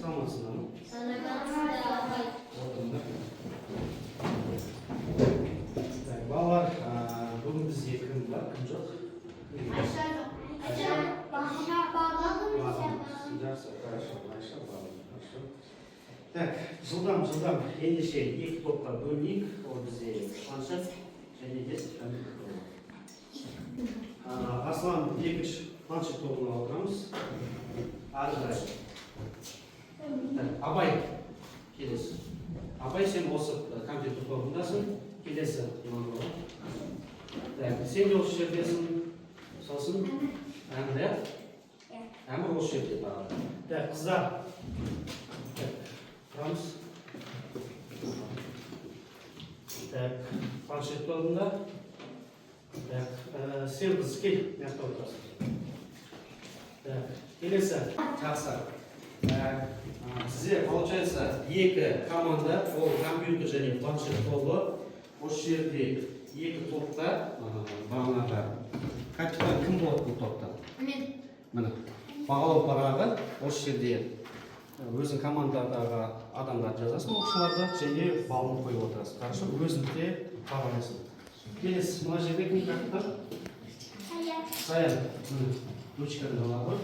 Саламатсың ба? Балалар, бүгін бізде кім бар, кім жоқ? Айша жоқ. Айша бағым. Жақсы, хорошо, Айша бағым, хорошо. Так, жылдам, ендеше екі топқа бөлінейік. Ол бізде планшет және де компьютер тобы. Аслан екінші планшет тобына отырамыз. Ары қарай. Абай, келесі. Абай, сен осы компьютер тобындасың. Келесі иманға. Так, сен де осы жердесің. Сосын Әмір, Әмір осы жерде тағы. Так, қыздар. Тұрамыз. Так, планшет тобында. Так, сен қыз кел, мәртті отырасың. Так, келесі. Жақсы. Сізде, получается, екі команда, ол компьютер және планшет тобы. Осы жерде екі топта, бағанағы капитан кім болады бұл топта? Мен. Міне, бағалау парағы осы жерде өзің командадағы адамдар жазасың, оқушыларды және балын қойып отырасың. Хорошо, өзіңде бағалайсың. Келесі, мына жерде кім капитан? Саян. Ручканы ала ғой.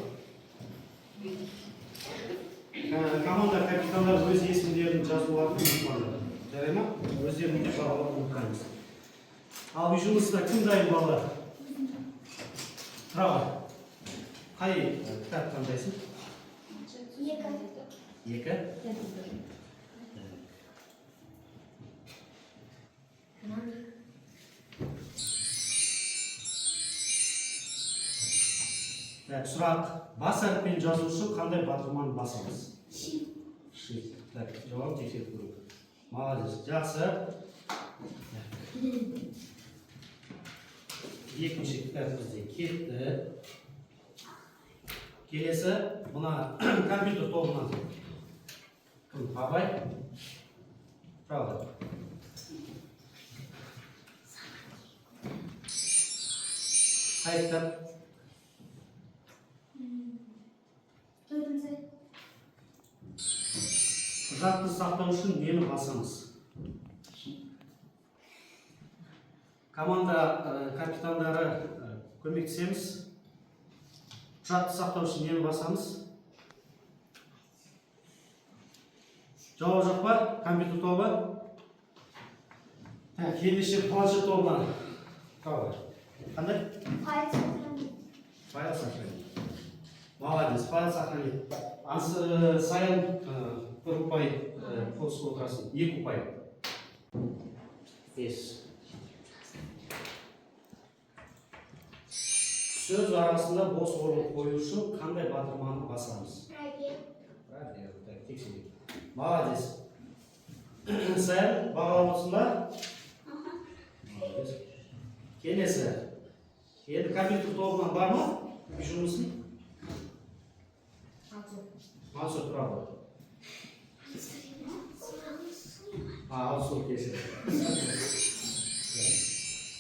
Команда капитандар өз есімдерін жазуларын ұмытпаңдар. Жарай ма? Өздерін де бағалап ұмытпаңыз. Ал үй жұмысына кім дайын балалар? Тұрағы. Қай кітап таңдайсың? Екі. Сұрақ. Бас әріппен жазу үшін қандай батырманы басамыз? Ши. Так, жауап тексеріп көрейік. Молодец. Жақсы. Екінші кітап бізде кетті. Келесі, мына компьютер тобынан. Кім? Абай? Правда. Қай кітап? Құжатты сақтау үшін нені басамыз? Команда капитандары көмектесеміз. Құжатты сақтау үшін нені басамыз? Жауап жоқ па? Компьютер тобы? Келесі планшет тобынан. Қандай? Файл сохранить. Молодец, файл сохранить. Сайын бір ұпай қосып отырасың. Екі ұпай. Сөз арасында бос орын қою үшін қандай батырманы басамыз? Молодец. Сайын бағалап отырсыңдар? Келесі. Енді компьютер тобынан бар ма? Үй жұмысын? Мансұр, правда. Алсу кесі.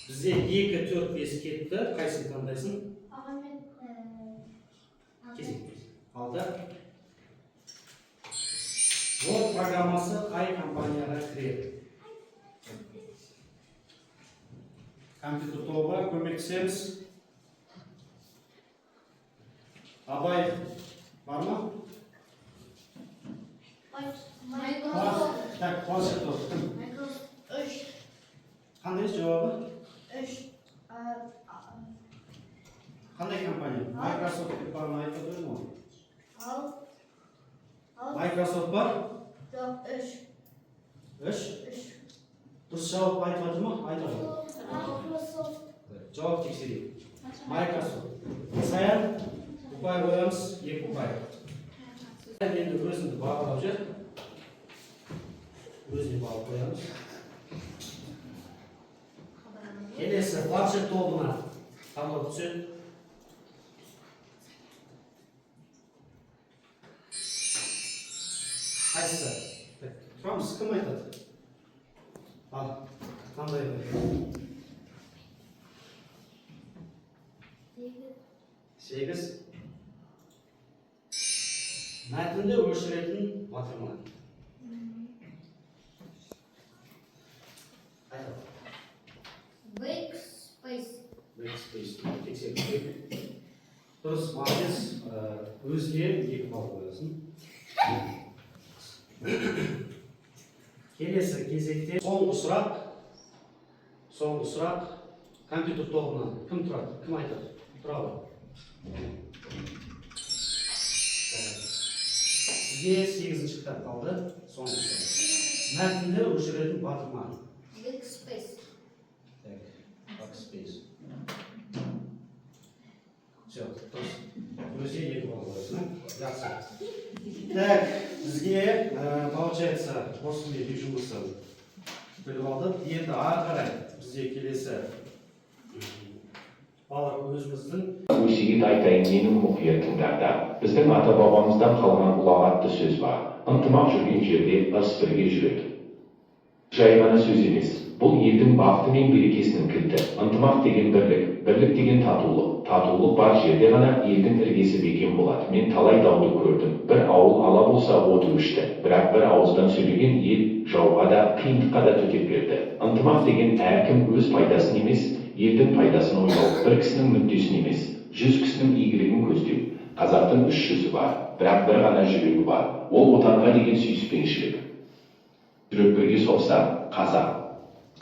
Бізде 2, 4, 5 кетті. Қайсын таңдайсың? Кесек. Алды. Word программасы қай компанияға кіреді? Компьютер тобы көмектесеміз. Абай бар ма? Так, планшет тобы. Қандай жауабы? Қандай компания? Microsoft бар ма айтып отырмын ғой? Microsoft бар? Жоқ, 3. Дұрыс жауап айтып отыр ма? Айтып отыр. Жауап тексерейік. Microsoft. Саян, ұпай қоямыз, 2 ұпай. Енді өзіңді бағалап жүр. Өзіне бағалап қоямыз. Келесі планшет тобына таңдау түседі. Қайсысы? Тұрамыз, кім айтады? Ал, қандай бар? 8. Мәтінде өшіретін батырма. Backspace. Backspace. Тексеріп көрейік. Дұрыс, молодец. Өзге 2 балл қоясың. Келесі кезекте соңғы сұрақ компьютер тобынан кім тұрады? Кім айтады? Тұрады. Сізге 8-ші кітап қалды. Соңғы сұрақ. Мәтінді өшіретін батырма. Backspace. Backspace. Все, дұрыс. Өзге 2 балл қоясың. Жақсы. Так, бізге, получается, осындай үй жұмысын біліп алдық. Енді ары қарай бізде келесі балалар өзіміздің Өсиет айтайын менің мұқият тыңдарда. Біздің ата-бабамыздан қалған ұлағатты сөз бар. Ынтымақ жүрген жерде ырыс бірге жүреді. Жай ғана сөз емес. Бұл елдің бақыты мен берекесінің кілті. Ынтымақ деген бірлік деген татулық. Татулық бар жерде ғана елдің іргесі бекем болады. Мен талай дауды көрдім. Бір ауыл ала болса оты өшті. Бірақ бір ауыздан сөйлеген ел жауға да, қиындыққа да төтеп берді. Ынтымақ деген әркім өз пайдасын емес, елдің пайдасын ойлау, бір кісінің мүддесін емес, 100 кісінің игілігін көздеу. Қазақтың 3 жүзі бар, бірақ бір ғана жүрегі бар. Ол отанға деген сүйіспеншілік. Жүрек бірге соқса, қазақ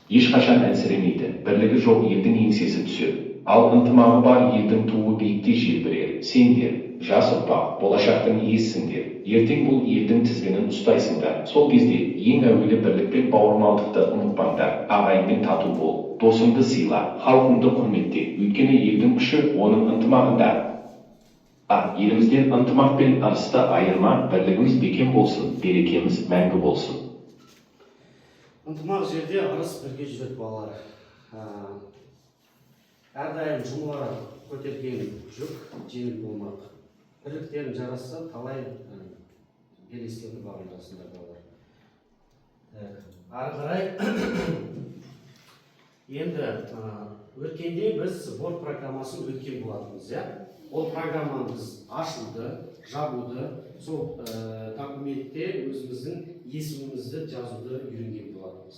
ешқашан әлсіремейді. Бірлігі жоқ елдің еңсесі түседі. Ал ынтымағы бар елдің туы биікте желбірер. Сендер, жас ұрпақ, болашақтың иесісіңдер. Ертең бұл елдің тізгінін ұстайсыңдар. Сол кезде ең әуелі бірлік пен бауырмалдықты ұмытпаңдар. Ағайынмен тату бол, досыңды сыйла, халқыңды құрметте. Өйткені елдің күші оның ынтымағында. Елімізден ынтымақ пен ырысты айырма, бірлігіміз бекем болсын, берекеміз мәңгі болсын. ынтымақ жерде ырыс бірге жүреді балалар. Әрдайым жұмыла көтерген жүк жеңіл болмақ. Бірліктерін жарасса, талай белестерді бағындырасыңдар балалар. Ары қарай енді өткенде біз борт программасын өткен болатынбыз, ол программаны біз ашуды, жабуды, сол документте өзіміздің есімімізді жазуды үйренген болатынбыз.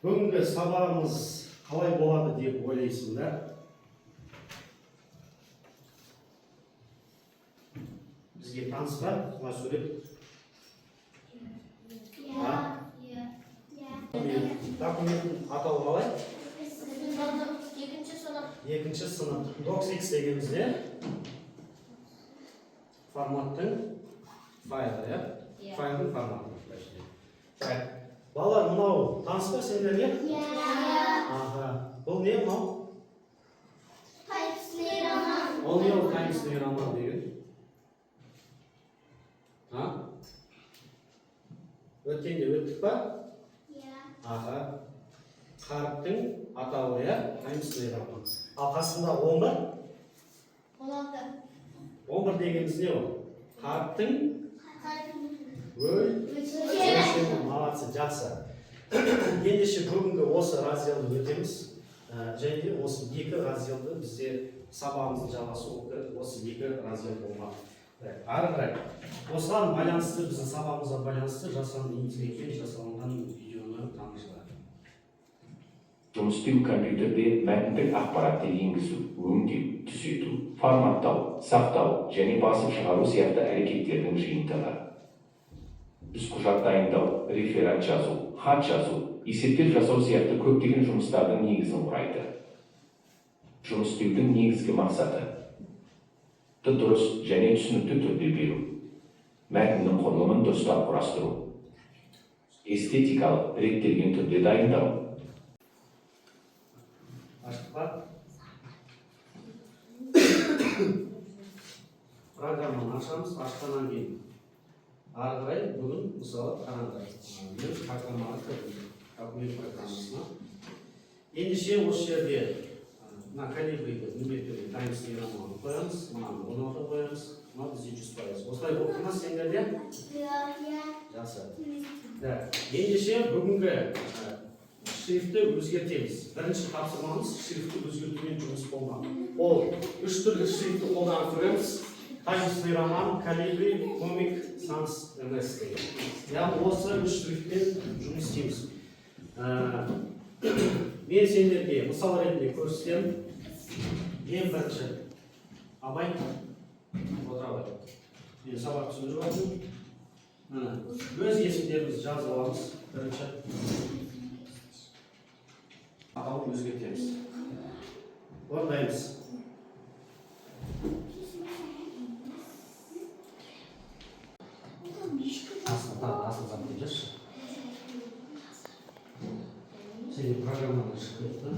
Бүгінгі сабағымыз қалай болады деп ойлайсыңдар? Бізге таныс ба? Құла сурет? Документтің атауы қалай? 2-ші сынып. Docx дегеніміз не? Форматтың файлы, файлдың форматы. Балалар, мынау таныс па сендерге? Бұл не мынау? Ол не ол Times New Roman деген? Өткенде өттік па? Қаріптің атауы Times New Roman. Ал қасында 11? 11 дегеніміз не ол? Қаріптің Молодцы, жақсы. Ендеше бүгінгі осы разделді өтеміз. Және осы 2 разделді бізде сабағымыздың жалғасы осы 2 раздел болмақ. Ары қарай. Осыған байланысты, біздің сабағымызға байланысты жасалған интеллектпен жасалынған видеоны тамашалайық. Жұмыс істеу компьютерде мәтіндік ақпаратты енгізу, өңдеу, түзету, форматтау, сақтау және басып шығару сияқты әрекеттердің жиынтығы. Біз құжат дайындау, реферат жазу, хат жазу, есептер жасау сияқты көптеген жұмыстардың негізін құрайды. Жұмыс істеудің негізгі мақсаты дұрыс және түсінікті түрде беру, мәтіннің құрылымын дұрыстап құрастыру, эстетикалық реттелген түрде дайындау. Программаны ашамыз, ашқаннан кейін ары қарай бүгін мысалы қараңдар. Мен программаға кірдім, документ программасына. Ендеше осы жерде коллегиге міндетті Times New Roman қоямыз, мынаны 16 қоямыз, мынаны бізде 100%. Осылай болды ма сендерде? Жақсы. Ендеше бүгінгі шрифті өзгертеміз. Бірінші тапсырмамыз шрифті өзгертумен жұмыс болмақ. Ол 3 түрлі шрифті қолданып көреміз. Times New Roman, Calibri, Comic sans ms деген. Яғни осы үш шрифтпен жұмыс істейміз. Мен сендерге мысал ретінде көрсетемін. Ең бірінші абай отыра бер. Мен сабақ түсіндіріп жатырмын. Өз есімдерімізді жазып аламыз. Бірінші атауын өзгертеміз. Орындаймыз. Asıl zaplayacağız. Senin programına çıkıyordu.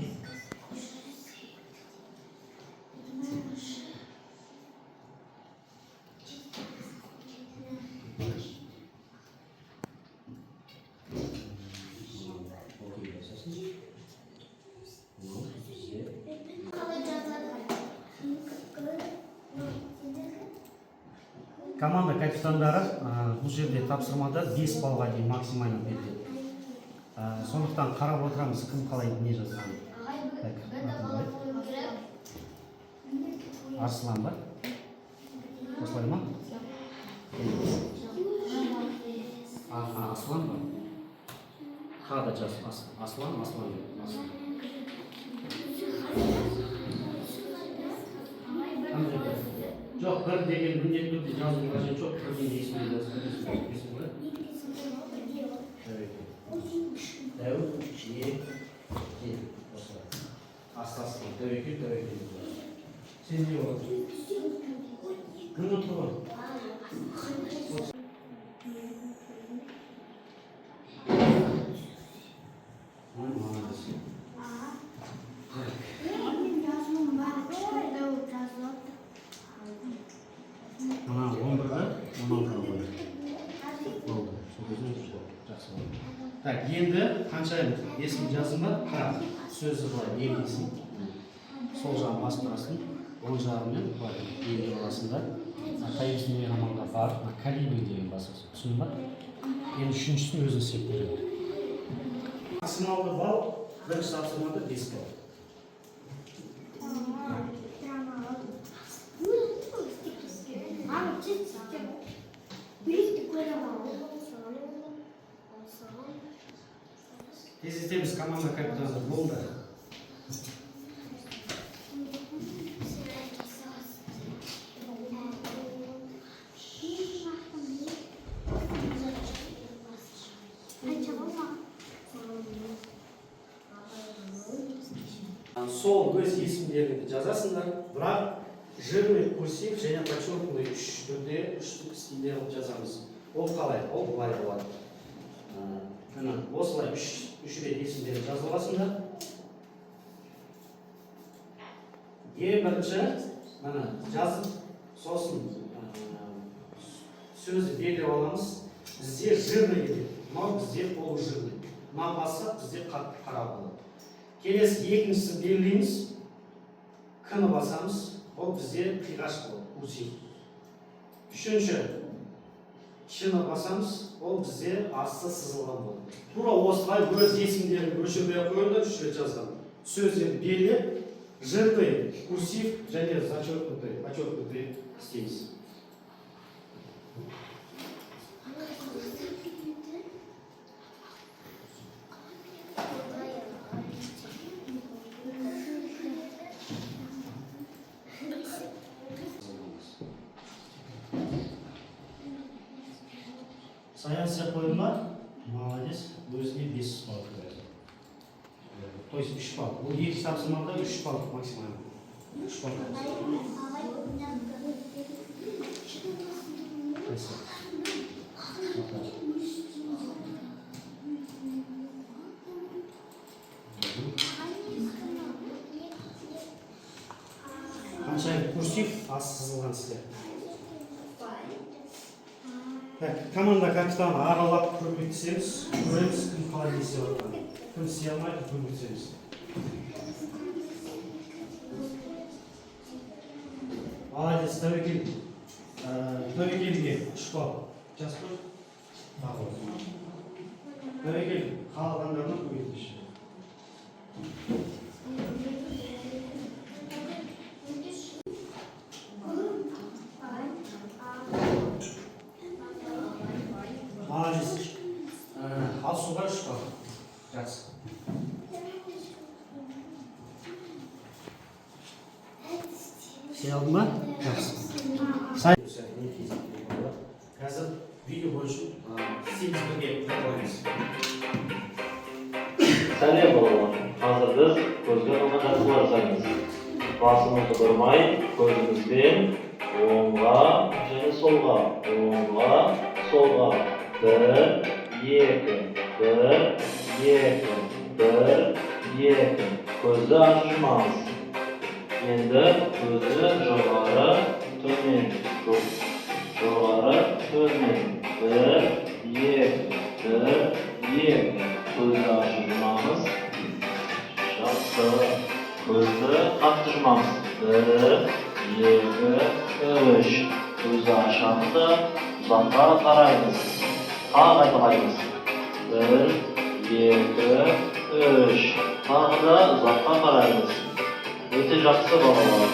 Команда капитандары бұл жерде тапсырмада 5 балға дейін максимально беріледі. Сондықтан қарап отырамыз, кім қалай не жазғанын. Арслан ба? Осылай ма? Аслан ба? Қада жаз. Аслан. Жоқ, бір деген міндетті түрде жазу қажет жоқ, бірден есімде жазып ғой. Дәуір, осылай. Астасың, тәуекел. Сен не болады? Кім отырған? Так, енді қаншайым есім жаздың ба? Қарап, сөзі былай белгісін. Сол жағын басып тұрасың, оң жағымен былай белгі арасында. Қайымсын деген аманға барып, калибр деген басасың. Түсіндің ба? Енді үшіншісін өзін істеп береді. Максималды балл бірінші тапсырмада 5 балл. Тездетеміз команда капитаны болды. Сол өз есімдеріңді жазасыңдар, бірақ жирный курсив және подчеркнутый үш түрде үштік стилде жазамыз. Ол қалай? Ол былай болады. Осылай үш рет есімдерді жазып аласыңдар. Ең бірінші жазып, сосын сөзді белгілеп аламыз. Бізде жирный еді, мынау бізде полужирный. Мынау басса бізде қатты қара болады. Келесі екіншісін белгілейміз, к-ны басамыз, ол бізде қиғаш болады, курсив. Үшінші к-ны басамыз, ол бізде асты сызылған болады. Тура осылай өз есімдерін өшірмей қойыңдар, үш рет жазған. Сөздерді белгілеп, жирный, курсив және зачеркнутый, подчеркнутый істейміз. Саясия қойылма, молодец, өзіне 5 балл қояды. То есть 3 балл. Бұл екі тапсырмада 3 балл максимально. 3 балл. Қаншайым курсив, ас сызылған сіздер. Команда капитаны аралап көмектесеміз, көреміз, кім қалай десе отқан. Кім істей алмайды, көмектесеміз. Молодец, тәуекел. Тәуекелге 3 балл. Жас қой. Тәуекел қалғандарына көмектесші. Молодец. Al suға ішіп ал. Жақсы. Сен алдың ба? Жақсы. Қазір видео бойынша сегіз бірге қойыңыз. Сәлем балалар. Қазір біз көзге алған жақсылар жасаймыз. Басымызды бұрмай, көзімізбен оңға және солға, оңға, солға. Bir, екі, bir, екі, bir, екі. Көзді ашып жұмамыз. Енді көзді жоғары, төмен, жоғары, төмен. Bir, екі, көзді ашып жұмамыз. Жақсы. Көзді қатты жұмамыз. Bir, екі, үш. Көзді ашамыз да ұзаққа қараймыз. Қайталаймыз. Bir, екі, үш. Тағы да ұзаққа қараймыз. Өте жақсы балалар.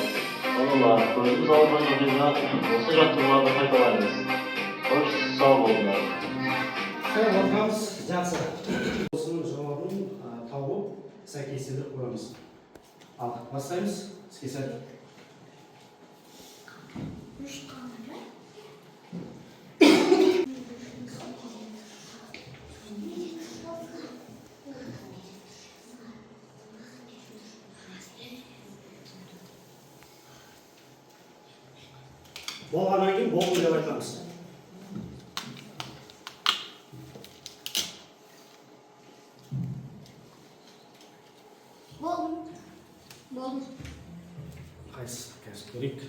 Балалар, көзіміз ауырған жағдайда осы жаттығуларды қайталаймыз. Қош сау болыңдар. Отырамыз, жақсы. Осының жауабын тауып, сәйкестендіріп қоямыз. Ал, бастаймыз. Іске сәт. Болғаннан кейін болдым деп айтамыз. Болдым. Қайсы қазір көрейік.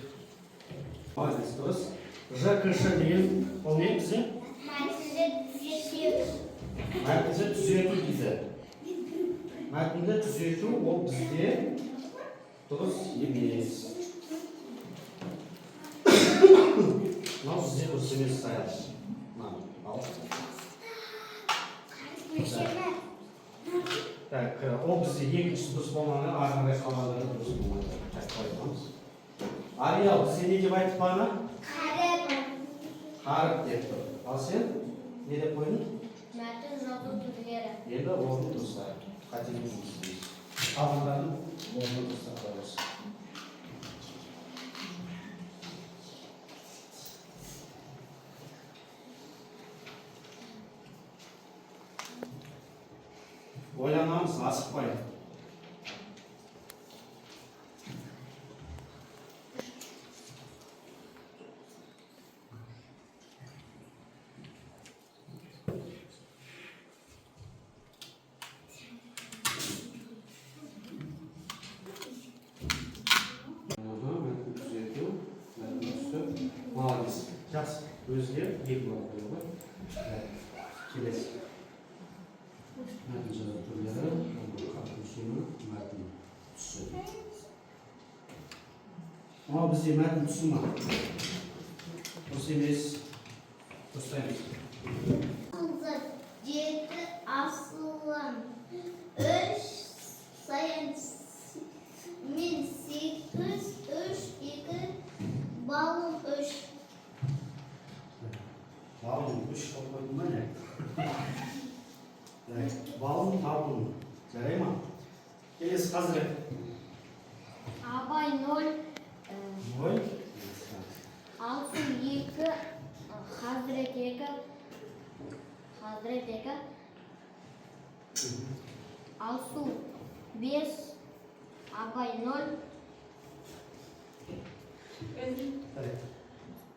Молодец, дұрыс. ЖКШ деген ол не бізде? Мәтінді түзету дейді. Мәтінді түзету ол бізде дұрыс емес. Мынау сізде дұрыс емес саяр. Ал. Так, ол бізде екінші дұрыс болмағаны, ары қарай қалғандары дұрыс болмайды. Айтпаймыз. Ариал, сен не деп айтып бана? Қарып деп тұр. Ал сен не деп қойдың? Мәтін жазу түрлері. Енді орны дұрыстар. Қателік жұмыс. Қалғандарын орны дұрыстар қойыңыз. Ойланамыз, асықпай. Молодец. Жақсы. Өзге екі бала қойды. Келесі. Мәтін жазу түрлері, қатты түсімі, мәтін түсімі. Ал бізде мәтін түсімі. Дұрыс емес. Дұрыстаймыз. Қызыр, жеті асылым, үш сайын мен сегіз, үш, екі, балым үш. Балым үш қойдың ба не? Балым табын. Жарай ма? Келесі қазір. Абай ноль, Ой. алты екі, Хазірет екі, Алсу бес, Абай ноль.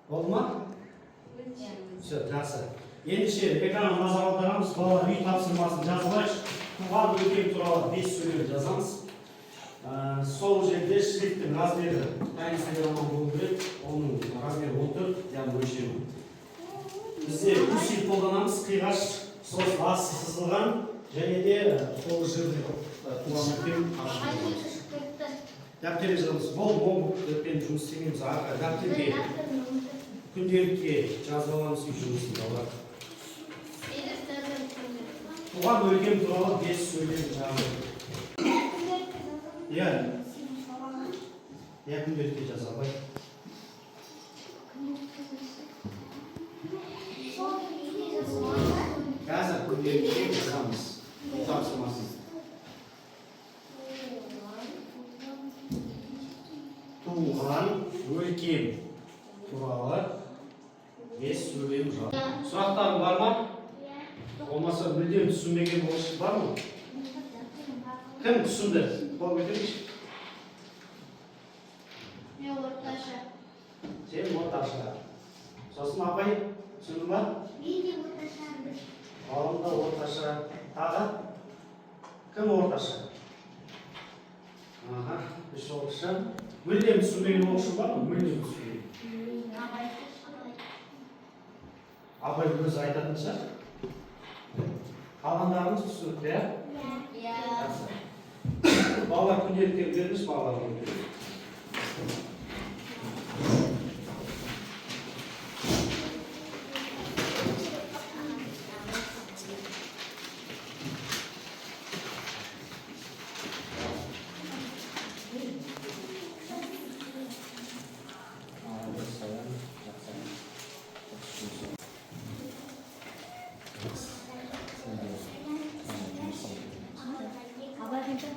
Болды ма? Все, жақсы. Ендеше экранға назар аударамыз. Балалар үй тапсырмасын жазылайық. Туған өлкем туралы 5 сөйлем жазамыз. Сол жерде шрифттің размері таңғысымен аман болу керек. Оның размері 14, яғни өлшемі. Бізде усиль қолданамыз, қиғаш, сосын асы сызылған, және де сол жерде туған өлкем ашылған. Дәптерге жазамыз. Бұл жұмыс істемейміз. Дәптерге күнделікке жазып аламыз үй жұмысын балалар. Туған өлкем туралы 5 сөйлем жазып. Иә, күнделікке жаза алайық. Сол бөлмеге жазамыз. Тапсырмасыз. Туған өлкем туралы бес сөйлем жаз. Сұрақтарың бар ма? Болмаса мүлдем түсінбеген болышы бар ма? Кім түсінді? Қол көтеріңізші. Мен орташа. Сен орташа. Сосын апай түсінді ма? Мен де орташамын. Ғалым да орташа. Тағы? Кім орташа? Аха, үш орташа. Мүлдем түсінбеген болышы бар ма? Мүлдем түсінбеген. Абай өзі айтатынша. Қалғандарыңыз түсінікті, иә? Иә. Балалар күнделіктерін беріңіз балаларға. Абай қанша?